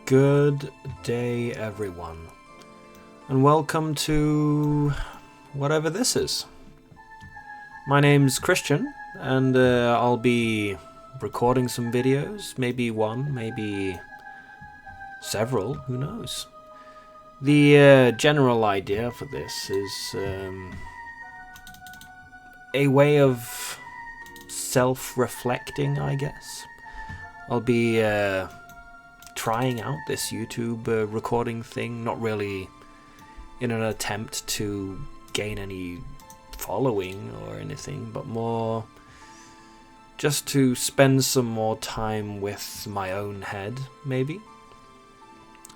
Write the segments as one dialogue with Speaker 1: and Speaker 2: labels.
Speaker 1: Good day, everyone, and welcome to whatever this is. My name's Christian, and I'll be recording some videos, maybe one, maybe several, who knows. The general idea for this is a way of self-reflecting, I guess. I'll be trying out this YouTube recording thing, not really in an attempt to gain any following or anything, but more just to spend some more time with my own head, maybe.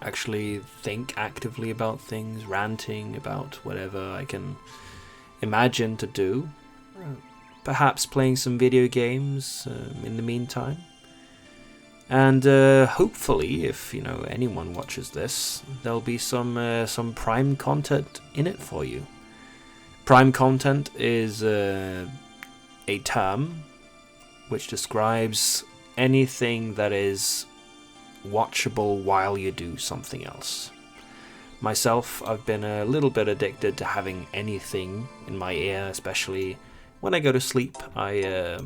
Speaker 1: Actually think actively about things, ranting about whatever I can imagine to do. Perhaps playing some video games in the meantime. And hopefully, if anyone watches this, there'll be some Prime content in it for you. Prime content is a term which describes anything that is watchable while you do something else. Myself, I've been a little bit addicted to having anything in my ear, especially when I go to sleep. I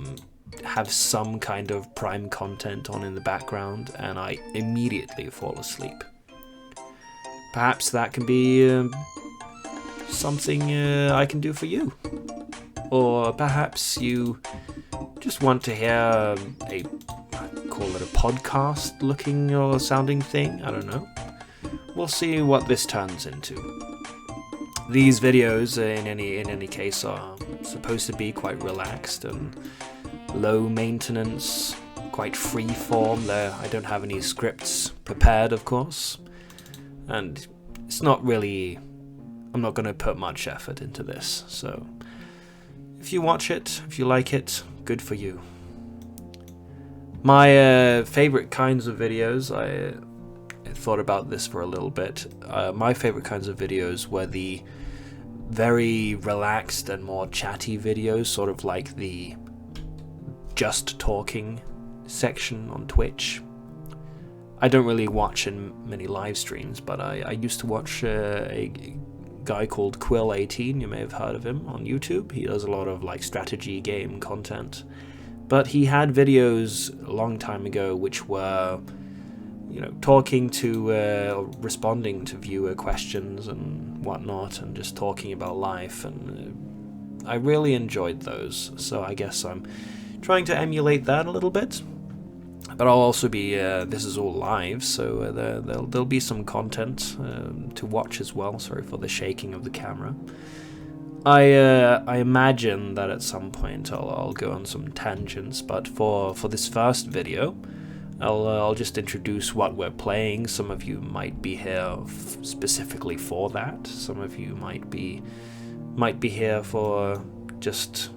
Speaker 1: have some kind of Prime content on in the background, and I immediately fall asleep. Perhaps that can be something I can do for you. Or perhaps you just want to hear call it a podcast looking or sounding thing, I don't know. We'll see what this turns into. These videos, in any case, are supposed to be quite relaxed and low maintenance, quite free form. I don't have any scripts prepared, of course, and it's not really, I'm not going to put much effort into this, so if you watch it, if you like it, good for you. My favorite kinds of videos, I thought about this for a little bit. My favorite kinds of videos were the very relaxed and more chatty videos, sort of like the just talking section on Twitch. I don't really watch in many live streams, but I used to watch a guy called Quill18, you may have heard of him, on YouTube. He does a lot of like strategy game content, but he had videos a long time ago which were talking to responding to viewer questions and whatnot, and just talking about life, and I really enjoyed those, so I guess I'm trying to emulate that a little bit. But I'll also be this is all live, so there'll be some content to watch as well. Sorry for the shaking of the camera. I imagine that at some point I'll go on some tangents, but for this first video I'll just introduce what we're playing. Some of you might be here specifically for that. Some of you might be here for just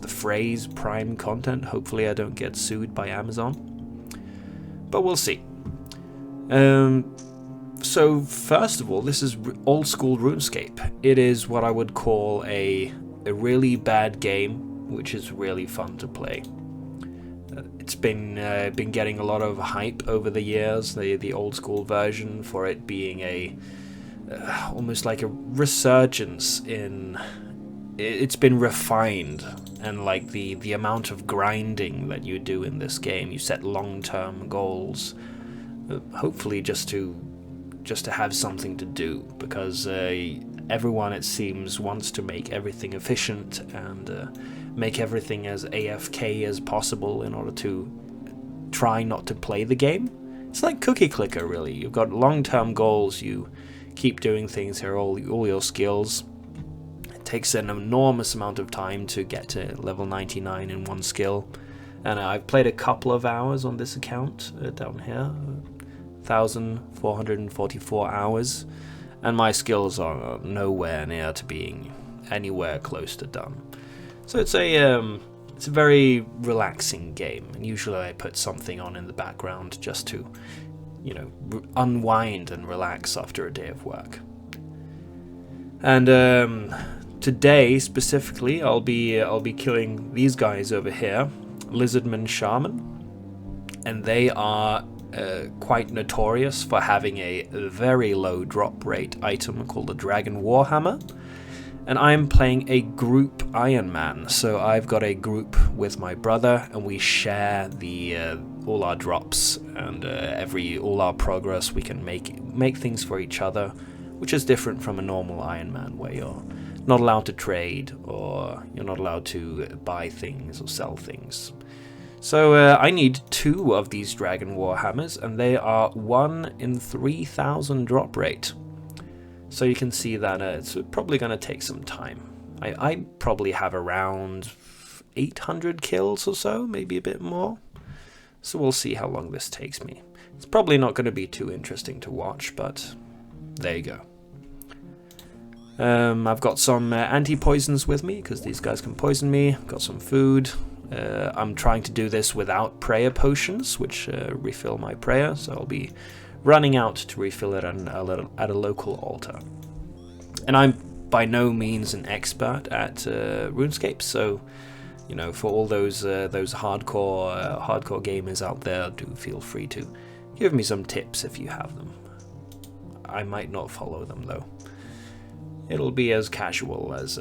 Speaker 1: the phrase Prime content. Hopefully I don't get sued by Amazon, but we'll see. So first of all, this is Old School RuneScape. It is what I would call a really bad game, which is really fun to play. It's been getting a lot of hype over the years, the old school version, for it being almost like a resurgence in. It's been refined, and like the amount of grinding that you do in this game, you set long-term goals, hopefully just to have something to do, because everyone, it seems, wants to make everything efficient and make everything as AFK as possible in order to try not to play the game. It's like cookie clicker, really. You've got long-term goals, you keep doing things here, all your skills. It takes an enormous amount of time to get to level 99 in one skill, and I've played a couple of hours on this account down here, 1,444 hours, and my skills are nowhere near to being anywhere close to done. So it's a very relaxing game, and usually I put something on in the background just to, unwind and relax after a day of work. And today specifically, I'll be killing these guys over here, Lizardman Shaman, and they are quite notorious for having a very low drop rate item called the Dragon Warhammer. And I'm playing a group Iron Man, so I've got a group with my brother, and we share the all our drops and all our progress. We can make things for each other, which is different from a normal Iron Man, where you're not allowed to trade, or you're not allowed to buy things or sell things. So I need 2 of these Dragon Warhammers, and they are 1 in 3,000 drop rate. So you can see that it's probably going to take some time. I probably have around 800 kills or so, maybe a bit more. So we'll see how long this takes me. It's probably not going to be too interesting to watch, but there you go. I've got some anti-poisons with me, because these guys can poison me. I've got some food. I'm trying to do this without prayer potions, which refill my prayer, so I'll be running out to refill it at a local altar. And I'm by no means an expert at RuneScape, so you know, for all those hardcore gamers out there, do feel free to give me some tips if you have them. I might not follow them though. It'll be as casual as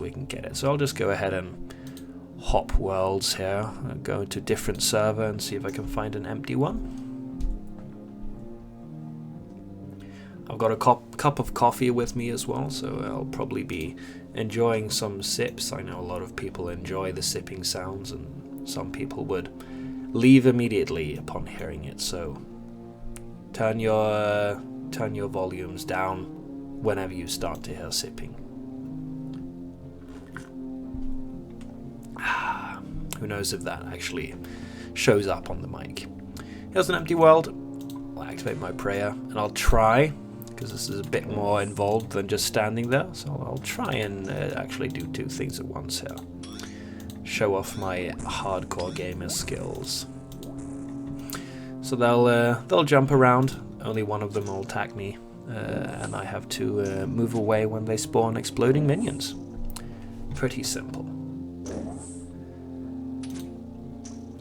Speaker 1: we can get it. So I'll just go ahead and hop worlds here, and go to different server and see if I can find an empty one. I've got a cup of coffee with me as well, so I'll probably be enjoying some sips. I know a lot of people enjoy the sipping sounds, and some people would leave immediately upon hearing it. So turn your volumes down whenever you start to hear sipping. Who knows if that actually shows up on the mic. Here's an empty world. I'll activate my prayer, and I'll try, because this is a bit more involved than just standing there, so I'll try and actually do 2 things at once here. Show off my hardcore gamer skills. So they'll jump around. Only one of them will attack me, and I have to move away when they spawn exploding minions. Pretty simple.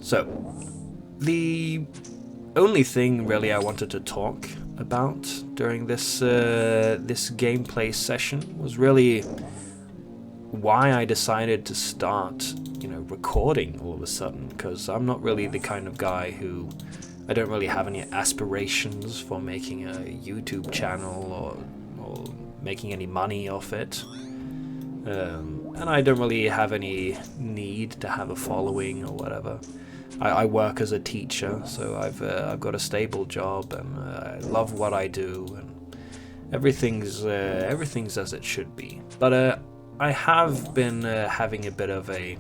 Speaker 1: So, the only thing really I wanted to talk about during this gameplay session was really why I decided to start, recording all of a sudden, because I'm not really the kind of guy who, I don't really have any aspirations for making a YouTube channel or making any money off it. And I don't really have any need to have a following or whatever. I work as a teacher, so I've got a stable job, and I love what I do, and everything's as it should be. But I have been having a bit of an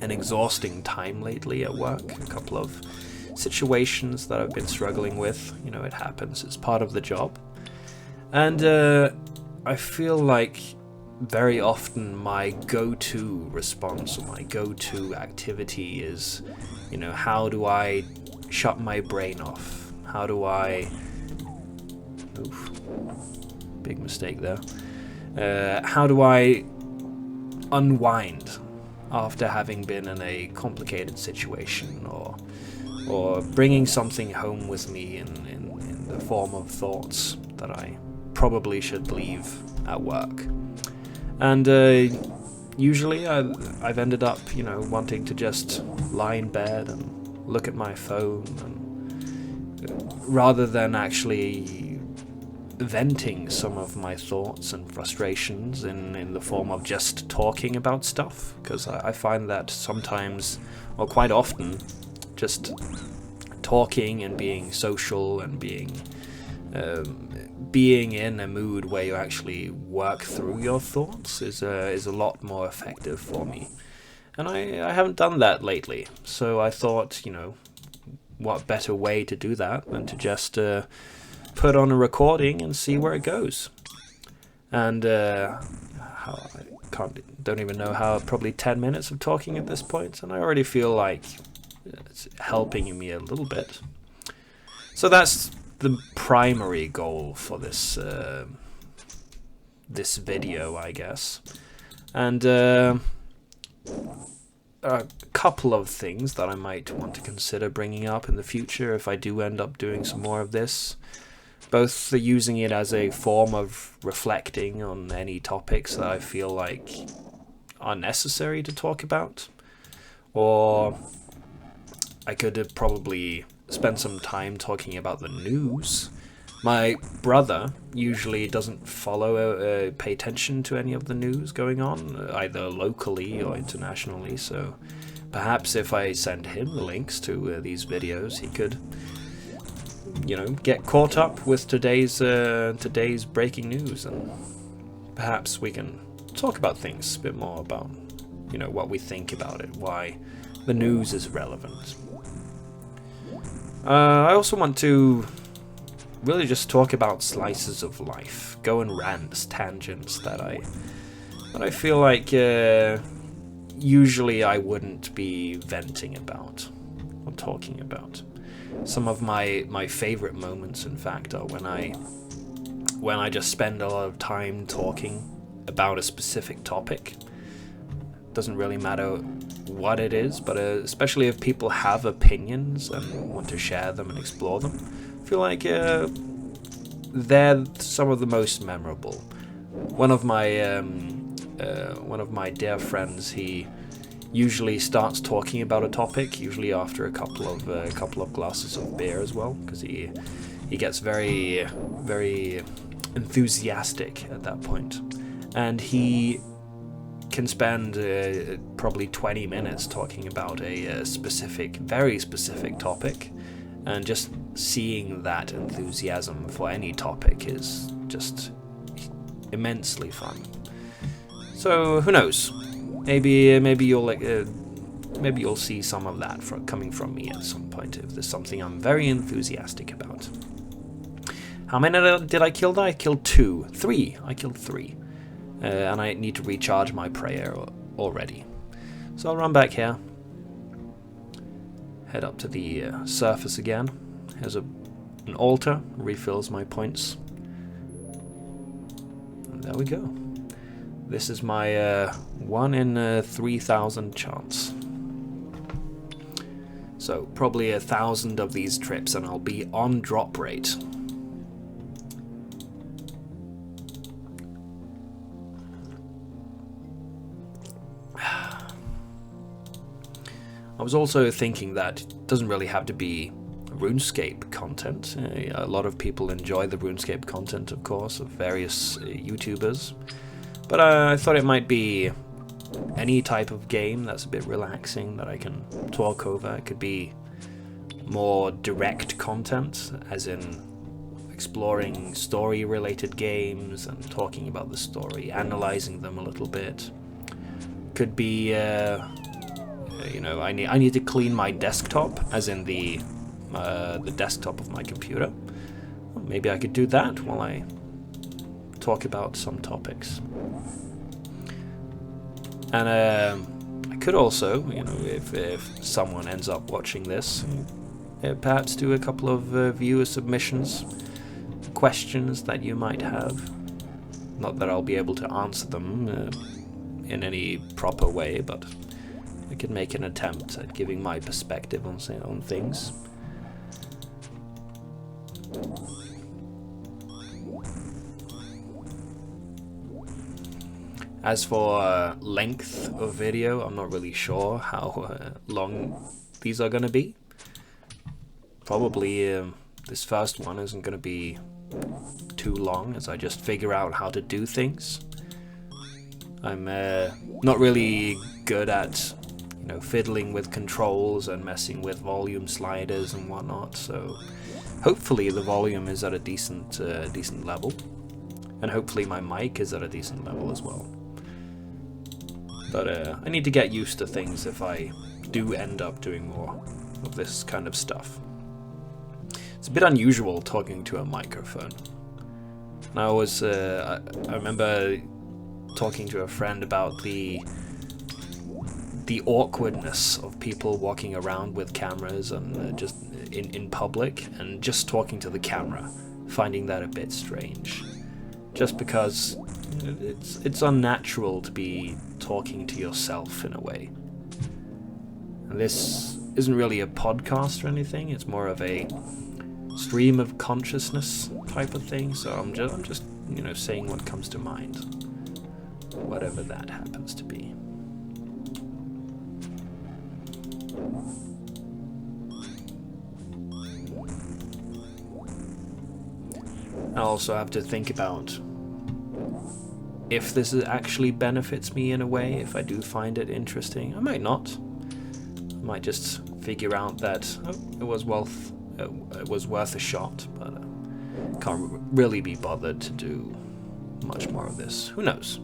Speaker 1: exhausting time lately at work. A couple of situations that I've been struggling with. It happens. It's part of the job, and I feel like very often my go-to response or my go-to activity is, how do I shut my brain off? How do I... Oof, big mistake there. How do I unwind after having been in a complicated situation, or bringing something home with me in the form of thoughts that I probably should leave at work? And usually I've ended up, wanting to just lie in bed and look at my phone, and rather than actually venting some of my thoughts and frustrations in the form of just talking about stuff, because I find that sometimes, or quite often, just talking and being social and being in a mood where you actually work through your thoughts is a lot more effective for me. And I haven't done that lately, so I thought, what better way to do that than to just put on a recording and see where it goes. And don't even know how, probably 10 minutes of talking at this point, and I already feel like it's helping me a little bit. So that's the primary goal for this this video, I guess. And a couple of things that I might want to consider bringing up in the future if I do end up doing some more of this. Both using it as a form of reflecting on any topics that I feel like are necessary to talk about, or I could probably spend some time talking about the news. My brother usually doesn't follow, pay attention to any of the news going on, either locally or internationally, so perhaps if I send him the links to these videos, he could, you know, get caught up with today's breaking news, and perhaps we can talk about things a bit more about, you know, what we think about it, why the news is relevant. I also want to really just talk about slices of life, go in rants, tangents that I feel like usually I wouldn't be venting about or talking about. Some of my favorite moments, in fact, are when I just spend a lot of time talking about a specific topic. Doesn't really matter what it is, but especially if people have opinions and want to share them and explore them. I feel like they're some of the most memorable. One of my dear friends, he usually starts talking about a topic, usually after a couple of glasses of beer as well, because he gets very enthusiastic at that point, and he can spend probably 20 minutes talking about a very specific topic, and just seeing that enthusiasm for any topic is just immensely fun. So who knows? Maybe you'll see some of that coming from me at some point if there's something I'm very enthusiastic about. How many did I kill? I killed 3. I killed 3. And I need to recharge my prayer already. So I'll run back here. Head up to the surface again. Here's an altar, refills my points. And there we go. This is my 1 in 3,000 chance. So probably 1,000 of these trips and I'll be on drop rate. I was also thinking that it doesn't really have to be RuneScape content. A lot of people enjoy the RuneScape content, of course, of various YouTubers. But I thought it might be any type of game that's a bit relaxing that I can talk over. It could be more direct content, as in exploring story-related games and talking about the story, analyzing them a little bit. Could be, you know, I need to clean my desktop, as in the desktop of my computer. Well, maybe I could do that while I talk about some topics. And I could also, you know, if someone ends up watching this, perhaps do a couple of viewer submissions, questions that you might have. Not that I'll be able to answer them in any proper way, but I could make an attempt at giving my perspective on things. As for length of video, I'm not really sure how long these are going to be. Probably this first one isn't going to be too long, as I just figure out how to do things. I'm not really good at, you know, fiddling with controls and messing with volume sliders and whatnot, so hopefully the volume is at a decent level, and hopefully my mic is at a decent level as well. But I need to get used to things if I do end up doing more of this kind of stuff. It's a bit unusual talking to a microphone. And I remember talking to a friend about the awkwardness of people walking around with cameras and just in public and just talking to the camera, finding that a bit strange. Just because it's unnatural to be talking to yourself in a way. And this isn't really a podcast or anything, it's more of a stream of consciousness type of thing, so I'm just you know, saying what comes to mind, whatever that happens to be. I also have to think about if this actually benefits me in a way, if I do find it interesting. I might not. I might just figure out that it was worth a shot, but can't really be bothered to do much more of this. Who knows?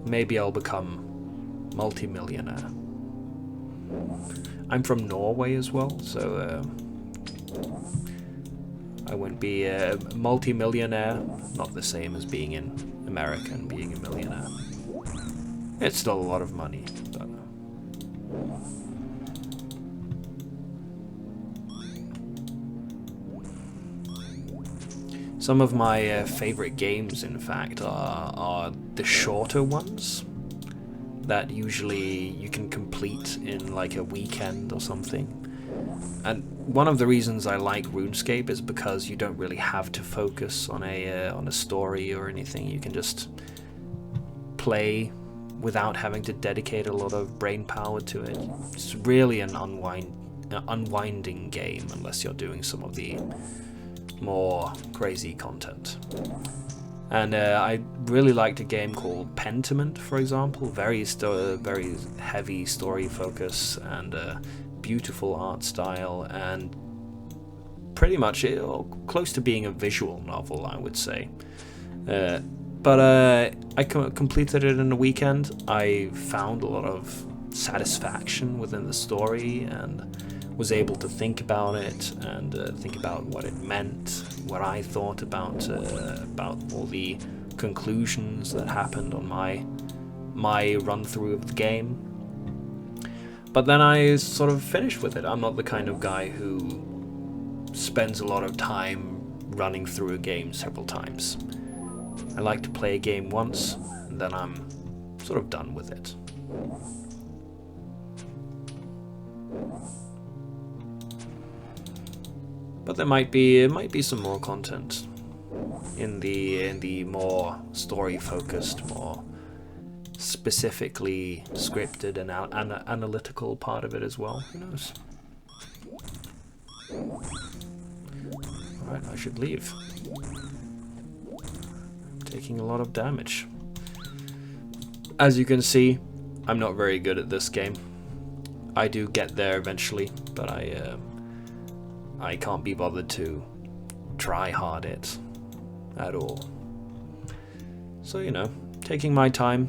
Speaker 1: Maybe I'll become multi-millionaire. I'm from Norway as well, so I wouldn't be a multi-millionaire. Not the same as being in America and being a millionaire. It's still a lot of money, but some of my favorite games, in fact, are the shorter ones that usually you can complete in like a weekend or something. And one of the reasons I like RuneScape is because you don't really have to focus on a story or anything. You can just play without having to dedicate a lot of brain power to it. It's really an unwinding game unless you're doing some of the more crazy content. And I really liked a game called Pentiment, for example. Very heavy story focus and beautiful art style, and pretty much close to being a visual novel, I would say. But I completed it in a weekend. I found a lot of satisfaction within the story and was able to think about it and think about what it meant, what I thought about all the conclusions that happened on my run through of the game. But then I sort of finished with it. I'm not the kind of guy who spends a lot of time running through a game several times. I like to play a game once, and then I'm sort of done with it. But there might be some more content in the more story-focused, more specifically scripted and analytical part of it as well. Who knows? Alright, I should leave. I'm taking a lot of damage. As you can see, I'm not very good at this game. I do get there eventually, but I can't be bothered to try hard it at all. So, you know, taking my time.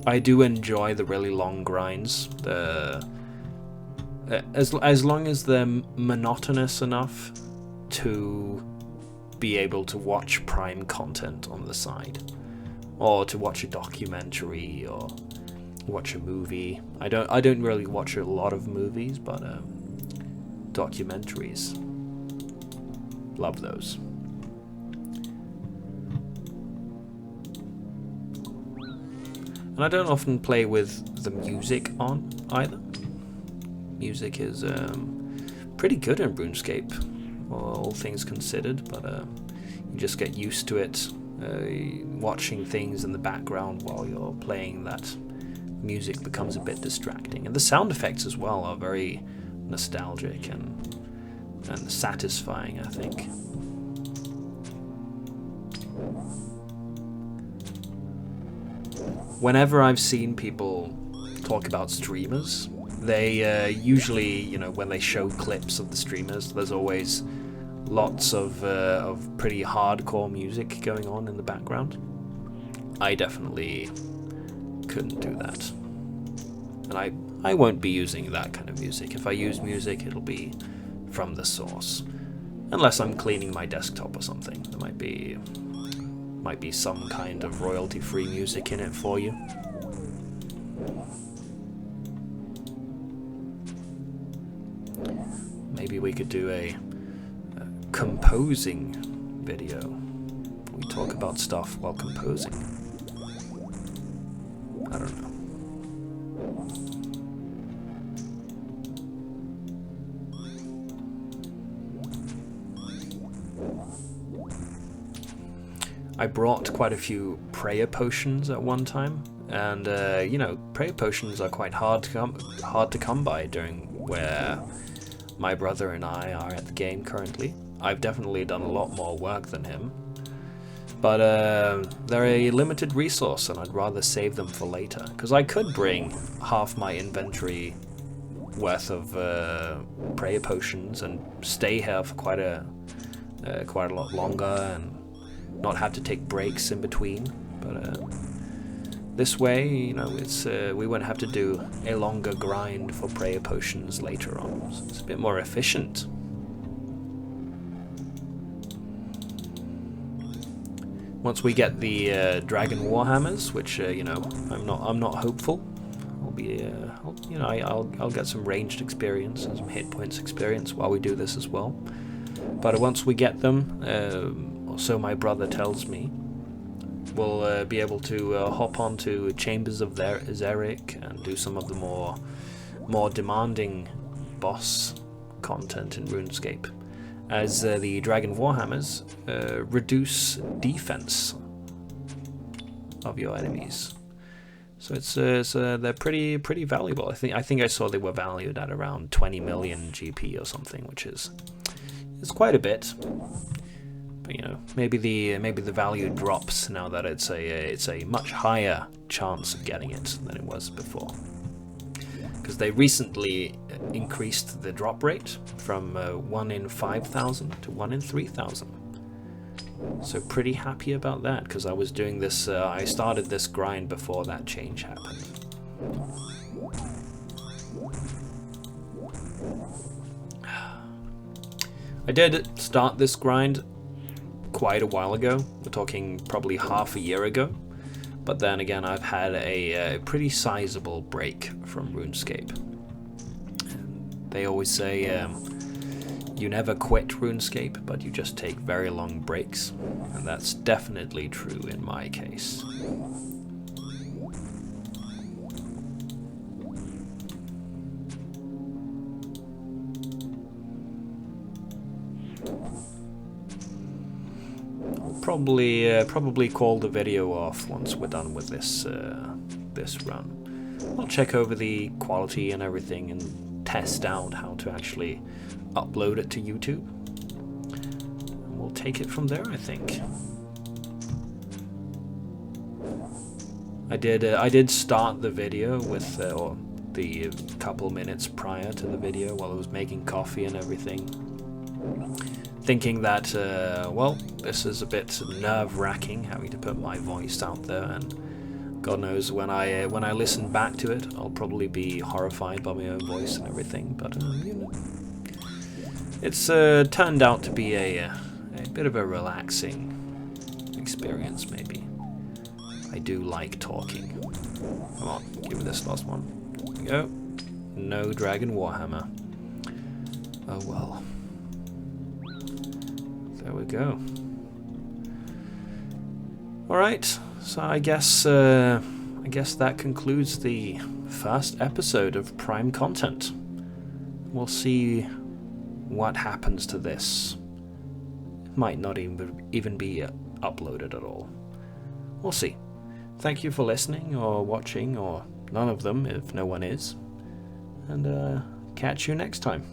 Speaker 1: I do enjoy the really long grinds. As long as they're monotonous enough to be able to watch prime content on the side, or to watch a documentary or watch a movie. I don't really watch a lot of movies, but documentaries, love those. And I don't often play with the music on either. Music is pretty good in RuneScape, all things considered, but you just get used to it, watching things in the background while you're playing. That music becomes a bit distracting. And the sound effects as well are very nostalgic and satisfying, I think. Whenever I've seen people talk about streamers, they usually, you know, when they show clips of the streamers, there's always lots of pretty hardcore music going on in the background. I definitely couldn't do that. And I won't be using that kind of music. If I use music, it'll be from the source. Unless I'm cleaning my desktop or something. There might be some kind of royalty-free music in it for you. Maybe we could do a composing video. We talk about stuff while composing. I don't know. I brought quite a few prayer potions at one time, and you know, prayer potions are quite hard to come by during where my brother and I are at the game currently. I've definitely done a lot more work than him, but they're a limited resource, and I'd rather save them for later, because I could bring half my inventory worth of prayer potions and stay here for quite a lot longer and not have to take breaks in between. But this way, you know, it's we won't have to do a longer grind for prayer potions later on. So it's a bit more efficient. Once we get the dragon warhammers, which you know, I'm not hopeful. I'll be, you know, I'll get some ranged experience and some hit points experience while we do this as well. But once we get them, or so my brother tells me, we'll be able to hop onto Chambers of Xeric and do some of the more demanding boss content in RuneScape, as the Dragon Warhammers reduce defense of your enemies. So they're pretty valuable. I think I saw they were valued at around 20 million GP or something, which is quite a bit. But you know, maybe the value drops now that it's a much higher chance of getting it than it was before, because they recently increased the drop rate from 1 in 5,000 to 1 in 3,000. So pretty happy about that, because I was doing this. I started this grind before that change happened. I did start this grind quite a while ago. We're talking probably half a year ago. But then again, I've had a pretty sizable break from RuneScape. They always say you never quit RuneScape, but you just take very long breaks. And that's definitely true in my case. Probably call the video off once we're done with this run. I'll check over the quality and everything and test out how to actually upload it to YouTube. And we'll take it from there, I think. I did start the video with or the couple minutes prior to the video while I was making coffee and everything, thinking that, well, this is a bit nerve-wracking having to put my voice out there, and God knows when I listen back to it, I'll probably be horrified by my own voice and everything. But you know, it's turned out to be a bit of a relaxing experience. Maybe I do like talking. Come on, give me this last one. There we go. No Dragon Warhammer. Oh well. There we go. Alright, so I guess that concludes the first episode of Prime Content. We'll see what happens to this. It might not even be uploaded at all. We'll see. Thank you for listening or watching, or none of them if no one is. And catch you next time.